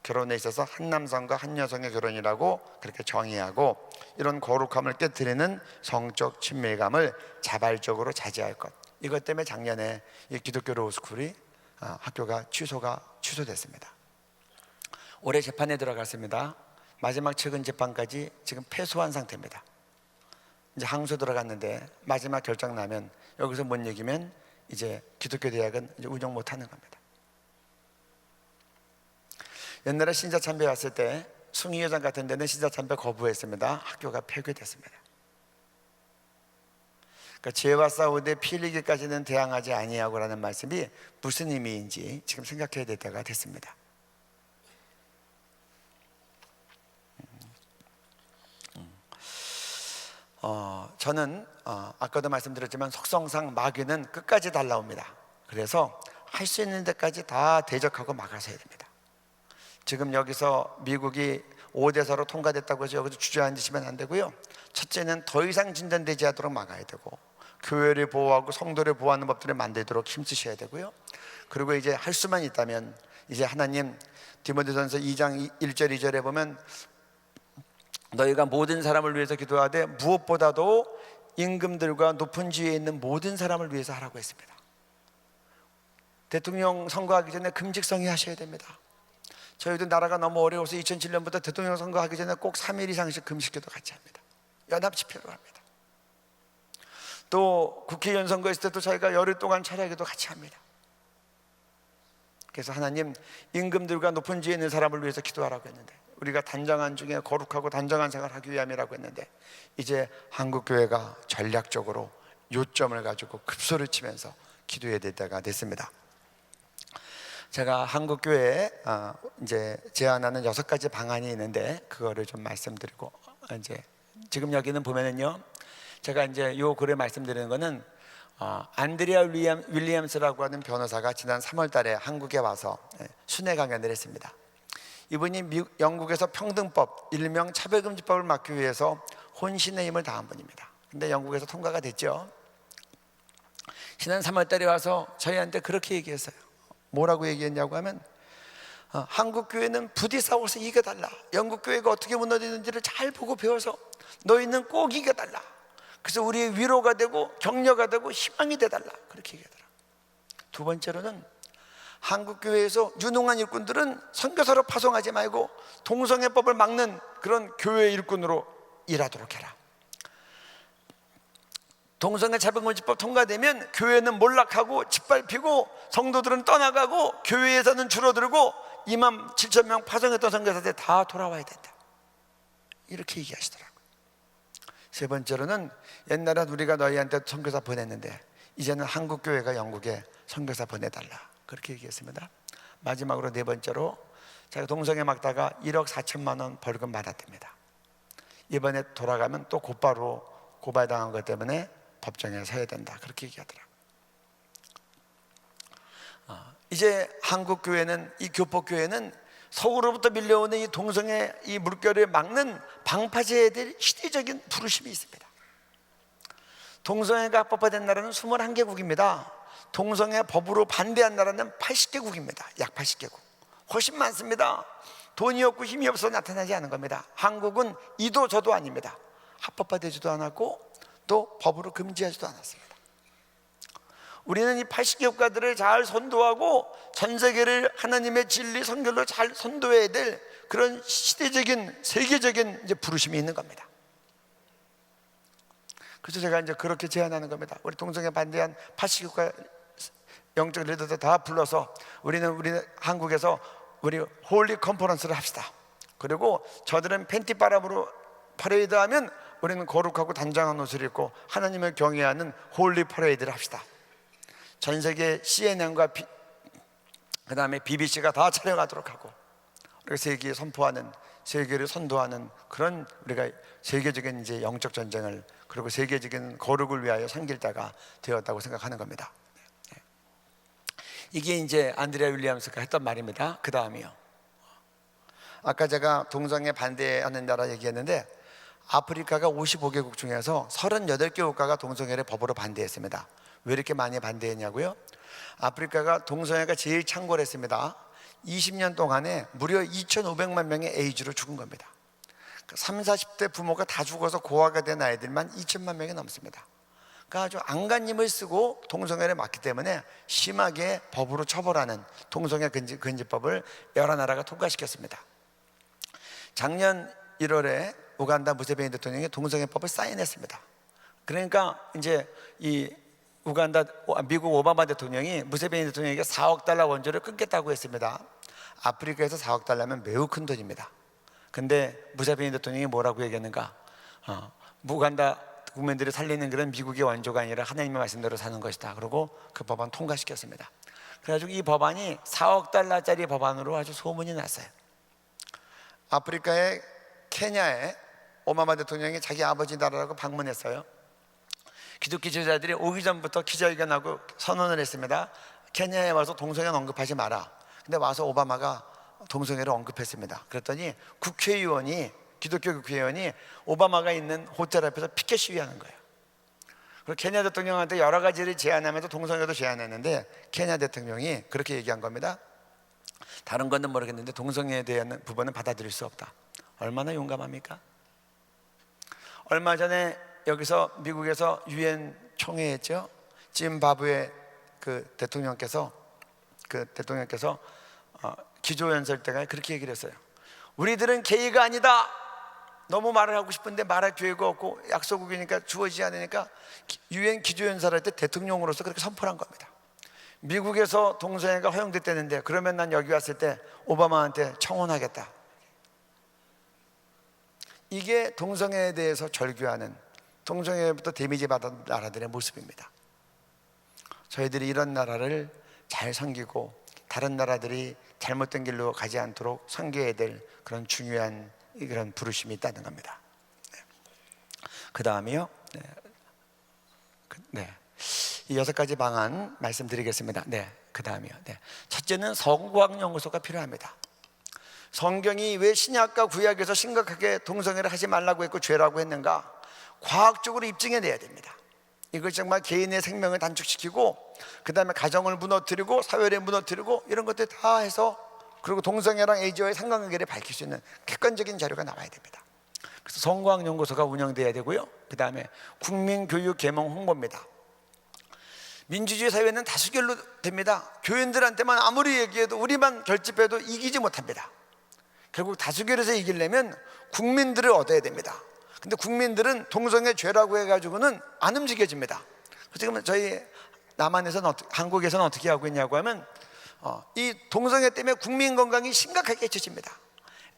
결혼에 있어서 한 남성과 한 여성의 결혼이라고 그렇게 정의하고, 이런 거룩함을 깨뜨리는 성적 친밀감을 자발적으로 자제할 것, 이것 때문에 작년에 이 기독교 로스쿨이 학교가 취소됐습니다. 올해 재판에 들어갔습니다. 마지막 최근 재판까지 지금 패소한 상태입니다. 이제 항소 들어갔는데 마지막 결정 나면, 여기서 못 이기면 이제 기독교 대학은 이제 운영 못 하는 겁니다. 옛날에 신자참배 왔을 때 숭의여장 같은 데는 신자참배 거부했습니다. 학교가 폐교됐습니다. 그러니까 죄와 싸우되 피 흘리기까지는 대항하지 아니하고라는 말씀이 무슨 의미인지 지금 생각해야 될 때가 됐습니다. 저는 아까도 말씀드렸지만 속성상 마귀는 끝까지 달라옵니다. 그래서 할 수 있는 데까지 다 대적하고 막아서야 됩니다. 지금 여기서 미국이 5대4로 통과됐다고 해서 여기서 주저앉으시면 안 되고요. 첫째는 더 이상 진전되지 않도록 막아야 되고, 교회를 보호하고 성도를 보호하는 법들을 만들도록 힘쓰셔야 되고요. 그리고 이제 할 수만 있다면, 이제 하나님 디모데전서 2장 1절 2절에 보면 너희가 모든 사람을 위해서 기도하되 무엇보다도 임금들과 높은 지위에 있는 모든 사람을 위해서 하라고 했습니다. 대통령 선거하기 전에 금직성의 하셔야 됩니다. 저희도 나라가 너무 어려워서 2007년부터 대통령 선거하기 전에 꼭 3일 이상씩 금식기도 같이 합니다. 연합 집회로 합니다. 또 국회의원 선거 있을 때도 저희가 열흘 동안 차례기도 같이 합니다. 그래서 하나님, 임금들과 높은 지위에 있는 사람을 위해서 기도하라고 했는데, 우리가 단정한 중에 거룩하고 단정한 생활을 하기 위함이라고 했는데, 이제 한국교회가 전략적으로 요점을 가지고 급소를 치면서 기도해야 될 때가 됐습니다. 제가 한국교회에 이제 제안하는 6가지 방안이 있는데, 그거를 좀 말씀드리고, 이제 지금 여기는 보면은요, 제가 이제 요 글에 말씀드리는 거는 안드레아 윌리엄스라고 하는 변호사가 지난 3월 달에 한국에 와서 순회 강연을 했습니다. 이분이 영국에서 평등법, 일명 차별금지법을 막기 위해서 혼신의 힘을 다한 분입니다. 근데 영국에서 통과가 됐죠. 지난 3월 달에 와서 저희한테 그렇게 얘기했어요. 뭐라고 얘기했냐고 하면, 한국 교회는 부디 싸워서 이겨달라. 영국 교회가 어떻게 무너지는지를 잘 보고 배워서 너희는 꼭 이겨달라. 그래서 우리의 위로가 되고 격려가 되고 희망이 되달라. 그렇게 얘기하더라. 두 번째로는 한국 교회에서 유능한 일꾼들은 선교사로 파송하지 말고 동성애법을 막는 그런 교회 일꾼으로 일하도록 해라. 동성애 차별금지법 통과되면 교회는 몰락하고 짓밟히고 성도들은 떠나가고 교회에서는 줄어들고 2만 7천 명 파송했던 선교사들 다 돌아와야 된다. 이렇게 얘기하시더라고요. 세 번째로는 옛날엔 우리가 너희한테 선교사 보냈는데 이제는 한국교회가 영국에 선교사 보내달라. 그렇게 얘기했습니다. 마지막으로 네 번째로, 제가 동성애 막다가 1억 4천만 원 벌금 받았답니다. 이번에 돌아가면 또 곧바로 고발당한 것 때문에 법정에 서야 된다. 그렇게 얘기하더라고요. 이제 한국교회는, 이 교포교회는 서구로부터 밀려오는 이 동성애 이 물결을 막는 방파제해야 될 시대적인 부르심이 있습니다. 동성애가 합법화된 나라는 21개국입니다. 동성애 법으로 반대한 나라는 80개국입니다. 약 80개국. 훨씬 많습니다. 돈이 없고 힘이 없어 나타나지 않은 겁니다. 한국은 이도 저도 아닙니다. 합법화되지도 않았고 또 법으로 금지하지도 않았습니다. 우리는 이 80개 국가들을 잘 선도하고 전 세계를 하나님의 진리 선결로 잘 선도해야 될 그런 시대적인 세계적인 이제 부르심이 있는 겁니다. 그래서 제가 이제 그렇게 제안하는 겁니다. 우리 동성애 반대한 80개 국가 영적 리더들 다 불러서 우리 한국에서 우리 홀리 컨퍼런스를 합시다. 그리고 저들은 팬티바람으로 퍼레이드하면 우리는 거룩하고 단정한 옷을 입고 하나님을 경외하는 홀리 퍼레이드를 합시다. 전 세계 CNN과 그 다음에 BBC가 다 촬영하도록 하고 그리고 세계에 선포하는, 세계를 선도하는 그런 우리가 세계적인 이제 영적 전쟁을, 그리고 세계적인 거룩을 위하여 섬길 자가 되었다고 생각하는 겁니다. 이게 이제 안드레아 윌리엄스가 했던 말입니다. 그 다음이요. 아까 제가 동성애 반대하는 나라 얘기했는데, 아프리카가 55개국 중에서 38개 국가가 동성애를 법으로 반대했습니다. 왜 이렇게 많이 반대했냐고요? 아프리카가 동성애가 제일 창궐했습니다. 20년 동안에 무려 2,500만 명의 에이즈로 죽은 겁니다. 30, 40대 부모가 다 죽어서 고아가 된 아이들만 2천만 명이 넘습니다. 그러니까 아주 안간힘을 쓰고 동성애를 막기 때문에 심하게 법으로 처벌하는 동성애 금지법을 여러 나라가 통과시켰습니다. 작년 1월에 우간다 무세베니 대통령이 동성애법을 사인했습니다. 그러니까 이제 이 미국 오바마 대통령이 무세베니 대통령에게 4억 달러 원조를 끊겠다고 했습니다. 아프리카에서 4억 달러면 매우 큰 돈입니다. 근데 무세베니 대통령이 뭐라고 얘기했는가? 우간다 국민들이 살리는 그런 미국의 원조가 아니라 하나님의 말씀대로 사는 것이다. 그러고 그 법안 통과시켰습니다. 그래가지고 이 법안이 4억 달러짜리 법안으로 아주 소문이 났어요. 아프리카의 케냐에 오바마 대통령이 자기 아버지 나라라고 방문했어요. 기독교 지도자들이 오기 전부터 기자회견하고 선언을 했습니다. 케냐에 와서 동성애 언급하지 마라. 근데 와서 오바마가 동성애를 언급했습니다. 그랬더니 기독교 국회의원이 오바마가 있는 호텔 앞에서 피켓 시위하는 거예요. 그리고 케냐 대통령한테 여러 가지를 제안하면서 동성애도 제안했는데, 케냐 대통령이 그렇게 얘기한 겁니다. 다른 거는 모르겠는데 동성애에 대한 부분은 받아들일 수 없다. 얼마나 용감합니까? 얼마 전에 여기서 미국에서 유엔 총회했죠. 짐바브웨 대통령께서 기조연설 때가 그렇게 얘기를 했어요. 우리들은 게이가 아니다. 너무 말을 하고 싶은데 말할 기회가 없고 약소국이니까 주어지지 않으니까 유엔 기조연설 할 때 대통령으로서 그렇게 선포한 겁니다. 미국에서 동성애가 허용됐다는데 그러면 난 여기 왔을 때 오바마한테 청혼하겠다. 이게 동성애에 대해서 절규하는, 동성애부터 데미지 받은 나라들의 모습입니다. 저희들이 이런 나라를 잘 섬기고 다른 나라들이 잘못된 길로 가지 않도록 섬겨야 될 그런 중요한 그런 부르심이 있다는 겁니다. 그 다음이요. 이 6가지 방안 말씀드리겠습니다. 그 다음이요. 첫째는 성과학연구소가 필요합니다. 성경이 왜 신약과 구약에서 심각하게 동성애를 하지 말라고 했고 죄라고 했는가? 과학적으로 입증해내야 됩니다. 이걸 정말 개인의 생명을 단축시키고, 그 다음에 가정을 무너뜨리고 사회를 무너뜨리고 이런 것들 다 해서, 그리고 동성애랑 에이즈와의 상관관계를 밝힐 수 있는 객관적인 자료가 나와야 됩니다. 그래서 성과학연구소가 운영돼야 되고요. 그 다음에 국민교육 계몽 홍보입니다. 민주주의 사회는 다수결로 됩니다. 교인들한테만 아무리 얘기해도, 우리만 결집해도 이기지 못합니다. 결국 다수결에서 이기려면 국민들을 얻어야 됩니다. 근데 국민들은 동성애 죄라고 해가지고는 안 움직여집니다. 지금 저희 남한에서는 한국에서는 어떻게 하고 있냐고 하면 이 동성애 때문에 국민 건강이 심각하게 해쳐집니다.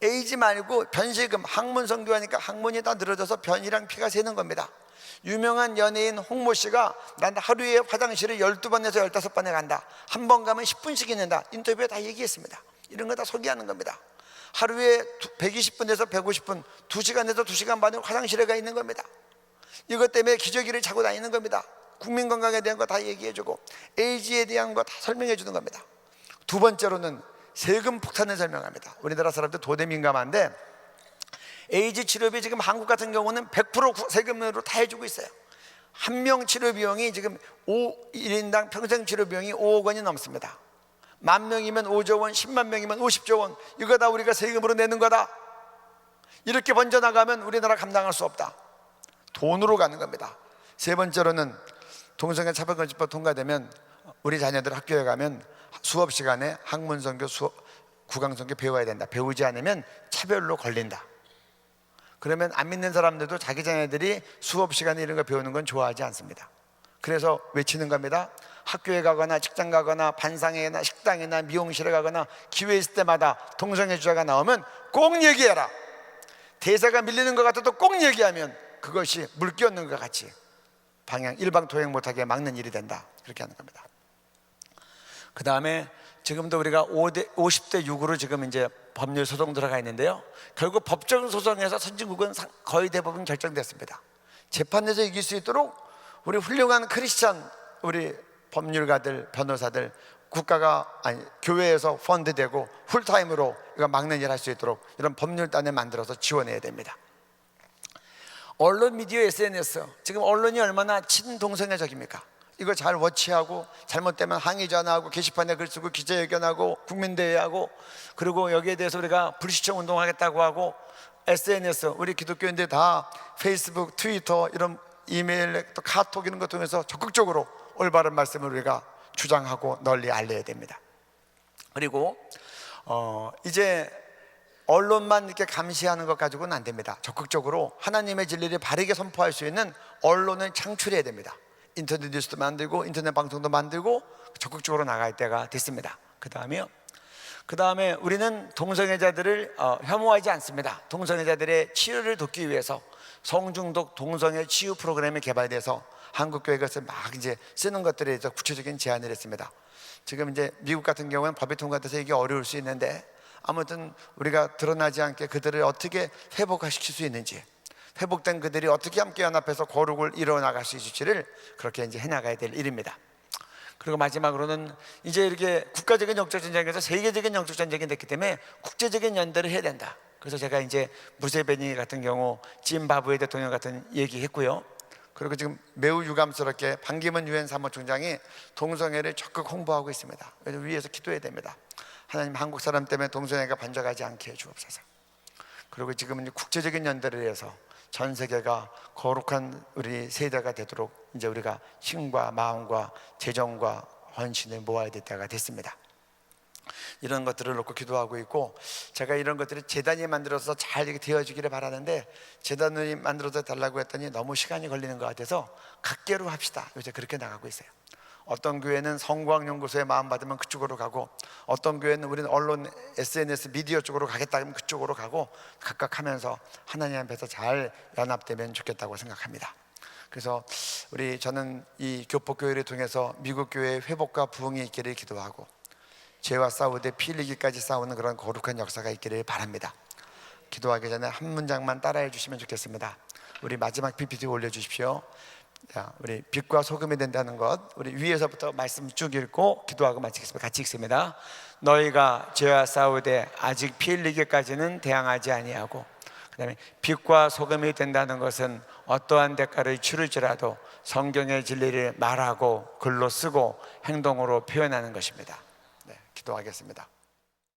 에이즈 말고 변실금, 항문 성교하니까 항문이 다 늘어져서 변이랑 피가 새는 겁니다. 유명한 연예인 홍모 씨가 난 하루에 화장실을 12번에서 15번에 간다. 한 번 가면 10분씩 있는다. 인터뷰에 다 얘기했습니다. 이런 거 다 소개하는 겁니다. 하루에 120분에서 150분, 2시간에서 2시간 반을 화장실에 가 있는 겁니다. 이것 때문에 기저귀를 차고 다니는 겁니다. 국민 건강에 대한 거 다 얘기해주고 에이즈에 대한 거 다 설명해 주는 겁니다. 두 번째로는 세금 폭탄을 설명합니다. 우리나라 사람들 도대 민감한데 에이즈 치료비 지금 한국 같은 경우는 100% 세금으로 다 해주고 있어요. 한 명 치료 비용이 지금 1인당 평생 치료 비용이 5억 원이 넘습니다. 10,000명이면 5조 원, 10만 명이면 50조 원, 이거 다 우리가 세금으로 내는 거다. 이렇게 번져나가면 우리나라 감당할 수 없다. 돈으로 가는 겁니다. 세 번째로는 동성애 차별금지법 통과되면 우리 자녀들 학교에 가면 수업 시간에 학문성교, 국강성교 배워야 된다. 배우지 않으면 차별로 걸린다. 그러면 안 믿는 사람들도 자기 자녀들이 수업 시간에 이런 거 배우는 건 좋아하지 않습니다. 그래서 외치는 겁니다. 학교에 가거나 직장 가거나 반상회나 식당이나 미용실에 가거나 기회 있을 때마다 동성애 주자가 나오면 꼭 얘기해라. 대사가 밀리는 것 같아도 꼭 얘기하면 그것이 물 끼얹는 것 같이 일방통행 못하게 막는 일이 된다. 그렇게 하는 겁니다. 그 다음에 지금도 우리가 50대 6으로 지금 이제 법률 소송 들어가 있는데요. 결국 법정 소송에서 선진국은 거의 대부분 결정됐습니다. 재판에서 이길 수 있도록 우리 훌륭한 크리스천 우리 법률가들, 변호사들, 국가가 교회에서 펀드되고 풀타임으로 이거 막는 일 할 수 있도록 이런 법률단을 만들어서 지원해야 됩니다. 언론, 미디어, SNS, 지금 언론이 얼마나 친동성애적입니까? 이거 잘 워치하고 잘못되면 항의 전화하고 게시판에 글 쓰고 기자회견하고 국민대회하고, 그리고 여기에 대해서 우리가 불시청 운동하겠다고 하고, SNS, 우리 기독교인들 다 페이스북, 트위터, 이런 이메일, 또 카톡 이런 것 통해서 적극적으로 올바른 말씀을 우리가 주장하고 널리 알려야 됩니다. 그리고 이제 언론만 이렇게 감시하는 것 가지고는 안 됩니다. 적극적으로 하나님의 진리를 바르게 선포할 수 있는 언론을 창출해야 됩니다. 인터넷 뉴스도 만들고 인터넷 방송도 만들고 적극적으로 나갈 때가 됐습니다. 그 다음에 우리는 동성애자들을 혐오하지 않습니다. 동성애자들의 치유를 돕기 위해서 성중독 동성애 치유 프로그램이 개발돼서 한국교회가 막 이제 쓰는 것들에 대해서 구체적인 제안을 했습니다. 지금 이제 미국 같은 경우는 법이 통과돼서 이게 어려울 수 있는데, 아무튼 우리가 드러나지 않게 그들을 어떻게 회복시킬 수 있는지, 회복된 그들이 어떻게 함께 연합해서 거룩을 이뤄나갈 수 있을지를 그렇게 이제 해나가야 될 일입니다. 그리고 마지막으로는 이제 이렇게 국가적인 영적 전쟁에서 세계적인 영적 전쟁이 됐기 때문에 국제적인 연대를 해야 된다. 그래서 제가 이제 무세베니 같은 경우 짐바브웨 대통령 같은 얘기했고요. 그리고 지금 매우 유감스럽게 반기문 유엔 사무총장이 동성애를 적극 홍보하고 있습니다. 그래서 위에서 기도해야 됩니다. 하나님, 한국 사람 때문에 동성애가 번져가지 않게 해주옵소서. 그리고 지금은 국제적인 연대를 해서 전 세계가 거룩한 우리 세대가 되도록 이제 우리가 힘과 마음과 재정과 헌신을 모아야 될 때가 됐습니다. 이런 것들을 놓고 기도하고 있고, 제가 이런 것들이 재단이 만들어서 잘 이렇게 되어지기를 바라는데, 재단을 만들어서 달라고 했더니 너무 시간이 걸리는 것 같아서 각계로 합시다, 요새 그렇게 나가고 있어요. 어떤 교회는 성광연구소에 마음 받으면 그쪽으로 가고, 어떤 교회는 우리는 언론, SNS, 미디어 쪽으로 가겠다 하면 그쪽으로 가고, 각각 하면서 하나님 앞에서 잘 연합되면 좋겠다고 생각합니다. 그래서 저는 이 교포교회를 통해서 미국 교회의 회복과 부흥이 있기를 기도하고, 죄와 싸우되 피 흘리기까지 싸우는 그런 거룩한 역사가 있기를 바랍니다. 기도하기 전에 한 문장만 따라해 주시면 좋겠습니다. 우리 마지막 PPT 올려주십시오. 자, 우리 빛과 소금이 된다는 것, 우리 위에서부터 말씀 쭉 읽고 기도하고 마치겠습니다. 같이 읽습니다. 너희가 죄와 싸우되 아직 피 흘리기까지는 대항하지 아니하고, 그 다음에 빛과 소금이 된다는 것은 어떠한 대가를 치를지라도 성경의 진리를 말하고 글로 쓰고 행동으로 표현하는 것입니다. 네, 기도하겠습니다.